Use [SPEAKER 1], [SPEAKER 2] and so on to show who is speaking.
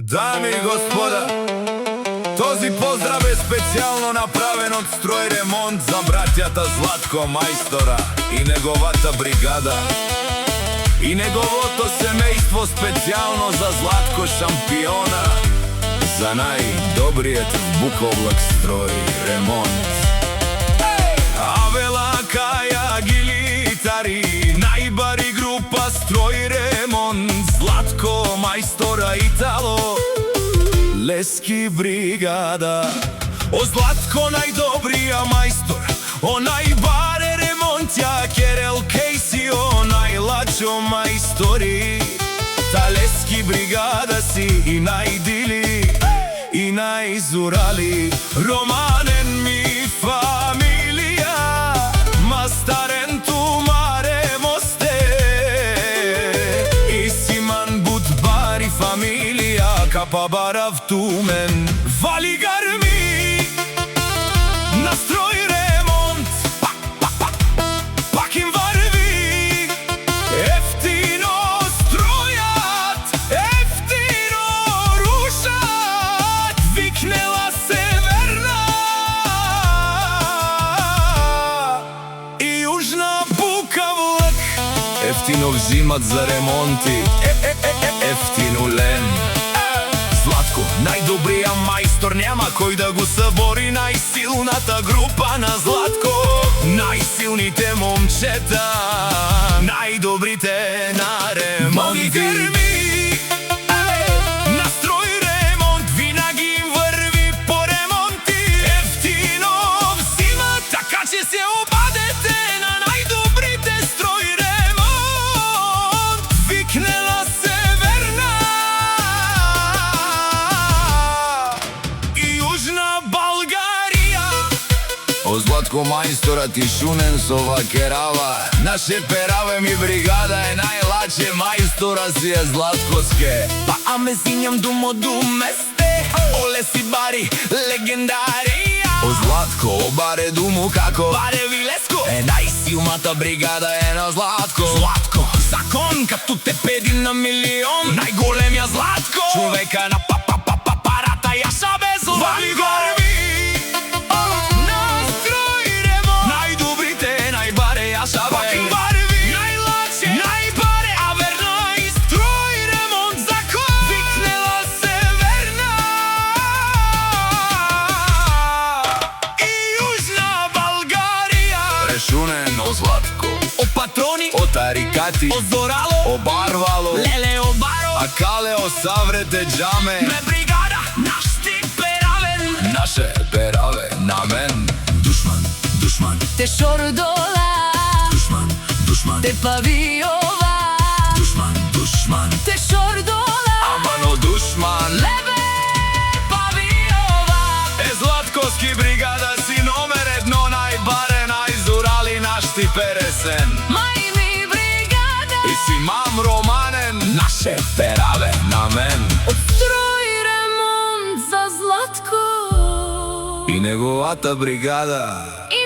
[SPEAKER 1] Дами и господа, този поздрав е специјално направен од Строј ремонт за браќата Златко Мајстора и неговата бригада и неговото семејство, специјално за Златко шампиона, за најдобриот буковлак Строј ремонт. Авела Каја Гилитари, најбари група Строј ремонт, Златко Мајстора Итало, Лески бригада. О Златко најдобрија мајстор, о најбаре ремонтја, Керел Кейси, о најлачо мајстори, та Лески бригада си и најдили и најзурали. Романен ми фамилија, мастарен тумаре мосте, и Симан Будбари фамилија, капа барав тумен. Вали гарми на Строј ремонт, пак им варви ефтино стројат, ефтино рушат, викнела Северна и Јужна Букавлак. Ефтино взимат за ремонти, ефтино лен. Златко, најдобрија мајстор, нема кој да го събори најсилната група на Златко. Најсилните момчета, најдобрите на ремонти. На Строј ремонт винаги им врви по ремонти. Ефтино взима, така че се обадете на најдобрите Строј ремонт. Викнела Северна и Јужна Българија. О Златко Мајстора ти шунен со вакерава, наше пераве ми бригада е најлаче, мајстора си е Златкоске. Па аме синјам думо думесте, оле си бари легендарија. О Златко, обаре думу како баре Вилеско, е најсилната бригада е на Златко. Златко, закон като те педи на милион, најголемија Златко, човека на парата јаша без лон. Вали гарми на Строј ремонт, најдобрите, најбаре јаша бе, најлаче, најбаре, а верно и Строј ремонт закон. Викнела Северна и Јужна Българија. Решунен о Златко, о патрони, о тарикати, о Зорало, о Барвало, Леле о Баро, а Кале о Саврете джаме. Ме бригада, наш ти перавен, наше пераве на мен. Душман, душман,
[SPEAKER 2] Те Шордола,
[SPEAKER 1] душман, душман,
[SPEAKER 2] те Павиова,
[SPEAKER 1] душман, душман,
[SPEAKER 2] те Шордола,
[SPEAKER 1] амано душман.
[SPEAKER 2] лебе Павиова.
[SPEAKER 1] Е Златковски бригада си номер едно, најбаре, најзурали наш ти пересен.
[SPEAKER 2] Мајни бригада,
[SPEAKER 1] И си мам Романен, наше пераве на мен.
[SPEAKER 2] од Строј ремонт за Златко
[SPEAKER 1] И неговата бригада.
[SPEAKER 2] и